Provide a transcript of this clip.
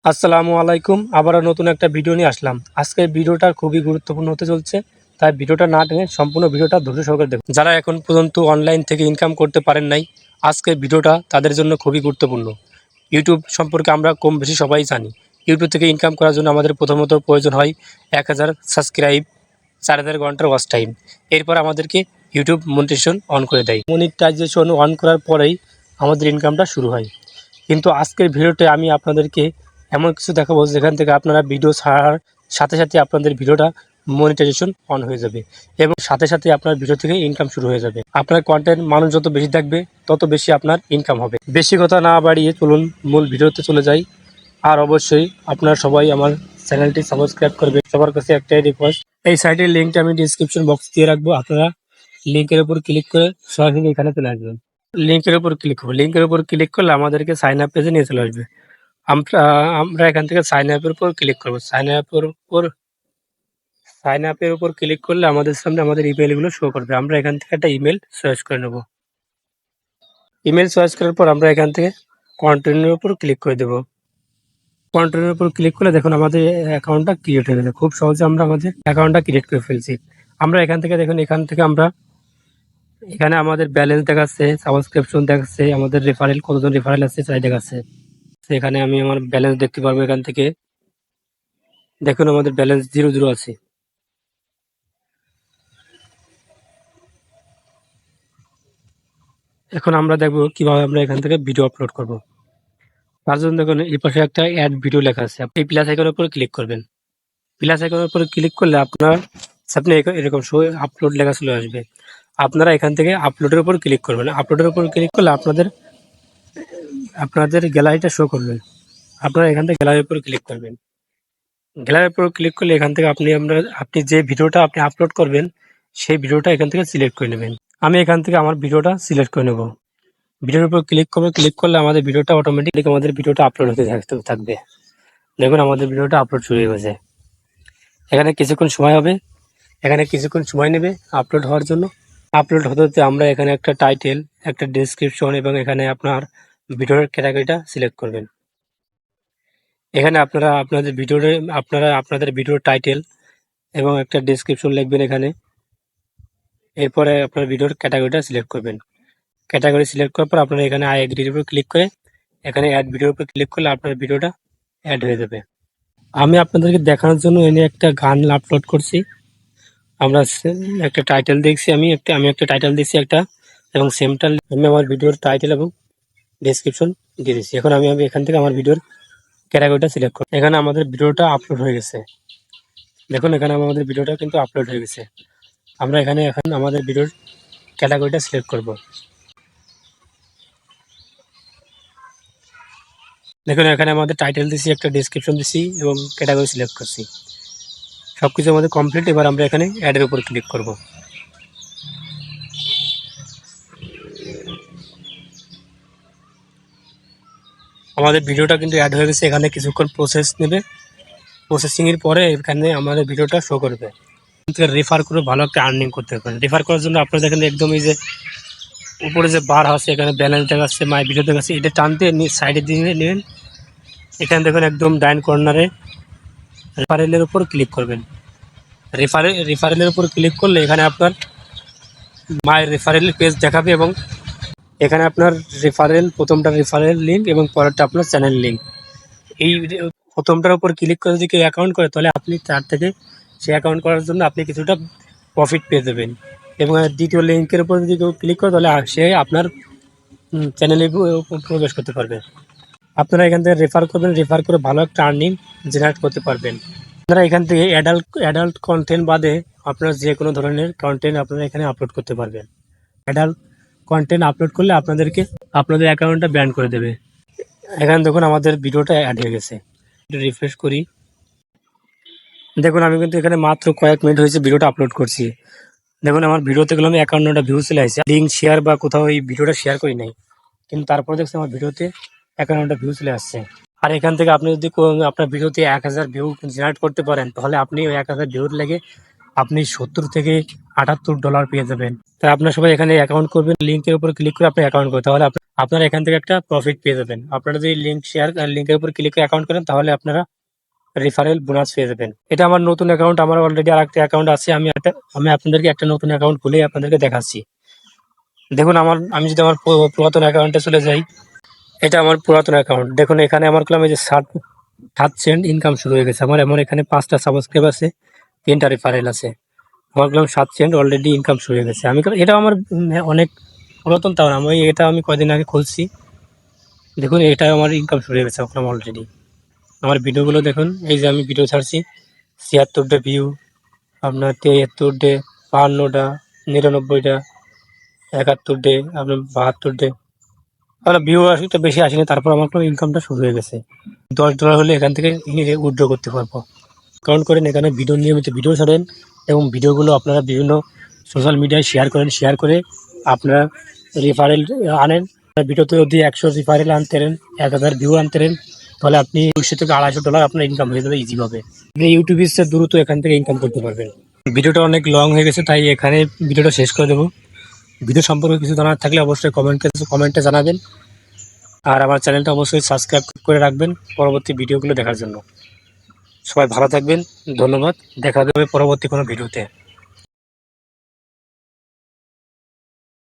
আসসালামু আলাইকুম। আবারও নতুন একটা ভিডিও নিয়ে আসলাম। আজকের ভিডিওটা খুবই গুরুত্বপূর্ণ হতে চলছে। তাই ভিডিওটা না টেনে সম্পূর্ণ ভিডিওটা ধৈর্য সহকারে দেখুন। যারা এখন পর্যন্ত অনলাইন থেকে ইনকাম করতে পারেন নাই, আজকের ভিডিওটা তাদের জন্য খুবই গুরুত্বপূর্ণ। ইউটিউব সম্পর্কে আমরা কম বেশি সবাই জানি। ইউটিউব থেকে ইনকাম করার জন্য আমাদের প্রথমত প্রয়োজন হয় ১,০০০ সাবস্ক্রাইব, ৪,০০০ ঘন্টার ওয়াচ টাইম। এরপর আমাদেরকে ইউটিউব মনিটাইজেশন অন করে দেয়। মনিটাইজেশন অন করার পরেই আমাদের ইনকামটা শুরু হয়। কিন্তু আজকের ভিডিওতে আমি আপনাদেরকে এমন কিছু দেখাবো যেখান থেকে আপনারা ভিডিও ছাড়ার সাথে সাথে আপনাদের ভিডিওটা মনিটাইজেশন অন হয়ে যাবে এবং সাথে সাথে আপনার ভিডিও থেকে ইনকাম শুরু হয়ে যাবে। আপনার কন্টেন্ট মানুষ যত বেশি দেখবে তত বেশি আপনার ইনকাম হবে। বেশি কথা না বাড়িয়ে চলুন মূল ভিডিওতে চলে যাই। আর অবশ্যই আপনারা সবাই আমার চ্যানেলটি সাবস্ক্রাইব করবে। সবার কাছে একটাই রিকোয়েস্ট, এই সাইটের লিঙ্কটা আমি ডিসক্রিপশন বক্স দিয়ে রাখবো। আপনারা লিঙ্কের উপর ক্লিক করে সরাসরি এখানে চলে আসবেন। লিঙ্কের উপর ক্লিক করবো। লিঙ্কের উপর ক্লিক করলে আমাদেরকে সাইন আপ পেজে নিয়ে চলে আসবে। আমরা আমরা এখান থেকে সাইন আপের উপর ক্লিক করবো। সাইন আপের উপর ক্লিক করলে আমাদের সামনে আমাদের ইমেলগুলো শো করবে। আমরা এখান থেকে একটা ইমেল চয়েস করে নেব। ইমেল চয়েস করার পর আমরা এখান থেকে কন্টিনিউর উপর ক্লিক করে দেবো। কন্টিনিউর উপর ক্লিক করলে দেখুন আমাদের অ্যাকাউন্টটা ক্রিয়েট হয়ে গেছে। খুব সহজে আমরা আমাদের অ্যাকাউন্টটা ক্রিয়েট করে ফেলছি। আমরা এখান থেকে দেখুন আমরা এখানে আমাদের ব্যালেন্স দেখাচ্ছে, সাবস্ক্রিপশন দেখাচ্ছে, আমাদের রেফারেল কতজন রেফারেল আছে তাই দেখাচ্ছে। এখানে আমি আমার ব্যালেন্স দেখতে পারবো। এখান থেকে দেখুন আমাদের ব্যালেন্স 0 আছে। এখন আমরা দেখবো কিভাবে আমরা এখান থেকে ভিডিও আপলোড করব। তার জন্য দেখুন এই পাশে একটা অ্যাড ভিডিও লেখা আছে। আপনি প্লাস আইকনের উপর ক্লিক করবেন। প্লাস আইকনের উপর ক্লিক করলে আপনার সামনে এরকম শো আপলোড লেখা চলে আসবে। আপনারা এখান থেকে আপলোডের উপর ক্লিক করবেন। আপলোডের উপর ক্লিক করলে আপনাদের গ্যালারিটা শো করবে। আপনারা এখান থেকে গ্যালারির উপর ক্লিক করবেন। গ্যালারির উপর ক্লিক করলে এখান থেকে আপনি যে ভিডিওটা আপনি আপলোড করবেন সেই ভিডিওটা এখান থেকে সিলেক্ট করে নেবেন। আমি এখান থেকে আমার ভিডিওটা সিলেক্ট করে নেব। ভিডিওর উপর ক্লিক করবে। ক্লিক করলে আমাদের ভিডিওটা অটোমেটিক আমাদের ভিডিওটা আপলোড হতে থাকবে। দেখুন আমাদের ভিডিওটা আপলোড শুরু হয়ে গেছে। এখানে কিছুক্ষণ সময় হবে, এখানে কিছুক্ষণ সময় নেবে আপলোড হওয়ার জন্য। আপলোড হতে হতে আমরা এখানে একটা টাইটেল, একটা ডেসক্রিপশন এবং এখানে আপনার ভিডিওর ক্যাটাগরিটা সিলেক্ট করবেন। এখানে আপনাদের ভিডিওর টাইটেল এবং একটা ডেসক্রিপশন লিখবেন এখানে। এরপরে আপনার ভিডিওর ক্যাটাগরিটা সিলেক্ট করবেন। ক্যাটাগরি সিলেক্ট করার পর আপনারা এখানে আই এগ্রির উপর ক্লিক করে এখানে অ্যাড ভিডিওর উপর ক্লিক করলে আপনার ভিডিওটা অ্যাড হয়ে যাবে। আমি আপনাদেরকে দেখানোর জন্য এনে একটা গান আপলোড করছি। আমরা একটা টাইটেল দেখছি, আমি একটা টাইটেল দিচ্ছি একটা, এবং সেমটা আমি আমার ভিডিওর টাইটেল এবং ডেসক্রিপশন দিয়ে দিচ্ছি। এখন আমি এখান থেকে আমার ভিডিওর ক্যাটাগরিটা সিলেক্ট করি। এখানে আমাদের ভিডিওটা আপলোড হয়ে গেছে। দেখুন এখানে আমাদের ভিডিওটা কিন্তু আপলোড হয়ে গেছে। আমরা এখন আমাদের ভিডিওর ক্যাটাগরিটা সিলেক্ট করব। দেখুন এখানে আমাদের টাইটেল দিচ্ছি, একটা ডেসক্রিপশন দিচ্ছি এবং ক্যাটাগরি সিলেক্ট করছি। সবকিছু আমাদের কমপ্লিট। এবার আমরা এখানে অ্যাডের উপর ক্লিক করব। আমাদের ভিডিওটা কিন্তু অ্যাড হয়ে গেছে। এখানে কিছুক্ষণ প্রসেস নেবে। প্রসেসিংয়ের পরে এখানে আমাদের ভিডিওটা শো করবে। রেফার করে ভালো একটা আর্নিং করতে পারেন। রেফার করার জন্য আপনারা দেখেন একদম এই যে উপরে যে বার আছে এখানে ব্যালেন্স দেখাচ্ছে, মাই ভিডিও দেখাচ্ছে, এটা টানতে সাইডে দিয়ে নেবেন। এখানে দেখুন একদম ডাইন কর্নারে রেফারেলের উপর ক্লিক করবেন। রেফারেলের উপর ক্লিক করলে এখানে আপনার মাই রেফারেল পেজ দেখাবে এবং এখানে আপনার প্রথমটা রেফারেল লিঙ্ক এবং পরেরটা আপনার চ্যানেল লিঙ্ক। এই প্রথমটার উপর ক্লিক করে যদি কেউ অ্যাকাউন্ট করে তাহলে আপনি তার থেকে সে অ্যাকাউন্ট করার জন্য আপনি কিছুটা প্রফিট পেয়ে যাবেন। এবং দ্বিতীয় লিঙ্কের উপর যদি কেউ ক্লিক করে তাহলে সে আপনার চ্যানেলে প্রবেশ করতে পারবে। আপনারা এখান থেকে রেফার করবেন, রেফার করে ভালো একটা আর্নিং জেনারেট করতে পারবেন। আপনারা এখান থেকে অ্যাডাল্ট কন্টেন্ট বাদে আপনার যে কোনো ধরনের কন্টেন্ট আপনারা এখানে আপলোড করতে পারবেন। অ্যাডাল্ট কন্টেন্ট আপলোড করলে আপনাদের অ্যাকাউন্টটা ব্যান করে দেবে। এখানে দেখুন আমাদের ভিডিওটা অ্যাড হয়ে গেছে। রিফ্রেশ করি। দেখুন আমি কিন্তু এখানে মাত্র কয়েক মিনিট হয়েছে ভিডিওটা আপলোড করছি। দেখুন আমার ভিডিওতে গেলে আমি 51টা ভিউ চলে আসছে। লিঙ্ক শেয়ার বা কোথাও এই ভিডিওটা শেয়ার করি নাই, কিন্তু তারপরে দেখছি আমার ভিডিওতে 51টা ভিউ চলে আসছে। আর এখান থেকে আপনি যদি আপনার ভিডিওতে 1000 ভিউ জেনারেট করতে পারেন তাহলে আপনি ওই 1000 ভিউর লেগে আপনি $70 থেকে $78 পেয়ে যাবেন। তাই আপনার সবাই এখানে অ্যাকাউন্ট করবেন। লিঙ্কের উপর ক্লিক করে আপনি অ্যাকাউন্ট করবেন, তাহলে আপনারা এখান থেকে একটা প্রফিট পেয়ে যাবেন। আপনারা যদি লিঙ্কের উপর ক্লিক করে অ্যাকাউন্ট করেন তাহলে আপনারা রেফারেল বোনাস পেয়ে যাবেন। এটা আমার নতুন অ্যাকাউন্ট, আমার অলরেডি আরেকটা অ্যাকাউন্ট আছে। আমি আপনাদেরকে একটা নতুন অ্যাকাউন্ট খুলে আপনাদেরকে দেখাচ্ছি। দেখুন আমি যদি আমার পুরাতন অ্যাকাউন্টে চলে যাই, এটা আমার পুরাতন অ্যাকাউন্ট। দেখুন এখানে আমার করলাম এই যে 7 সেন্ট ইনকাম শুরু হয়ে গেছে আমার এখানে 5টা সাবস্ক্রাইব আছে, 3টা রেফারেল আছে। আমার করলাম 7 সেন্ট অলরেডি ইনকাম শুরু হয়ে গেছে। এটা আমার অনেক পুরাতন, তাও না, আমি কয়দিন আগে খুলছি। দেখুন এটা আমার ইনকাম শুরু হয়ে গেছে আমার অলরেডি। আমার ভিডিওগুলো দেখুন, এই যে আমি ভিডিও ছাড়ছি, 76টা ভিউ, আপনার 73 ডে, 52টা, 99টা, 71 ডে, আপনার 72 ডে। আপনার ভিউ আসলে বেশি আসেনি, তারপর আমার ইনকামটা শুরু হয়ে গেছে। $10 হলে এখান থেকে উইথড্র করতে পারবো। অ্যাকাউন্ট করেন, এখানে নিয়মিত ভিডিও ছাড়েন এবং ভিডিওগুলো আপনারা বিভিন্ন সোশ্যাল মিডিয়ায় শেয়ার করে আপনারা রেফারেল আনেন। ভিডিওতে যদি 100 রেফারেল আনতেন, 1000 ভিউ আনতেন, তাহলে আপনি $200 থেকে $250 আপনার ইনকাম হয়ে যাবে ইজিভাবে। আপনি ইউটিউবের চেয়ে দ্রুত এখান থেকে ইনকাম করতে পারবেন। ভিডিওটা অনেক লং হয়ে গেছে, তাই এখানে ভিডিওটা শেষ করে দেবো। ভিডিও সম্পর্কে কিছু জানার থাকলে অবশ্যই কমেন্টে জানাবেন। আর আমার চ্যানেলটা অবশ্যই সাবস্ক্রাইব করে রাখবেন পরবর্তী ভিডিওগুলো দেখার জন্য। সবাই ভালো থাকবেন, ধন্যবাদ। দেখা যাবে পরবর্তী কোনো ভিডিওতে।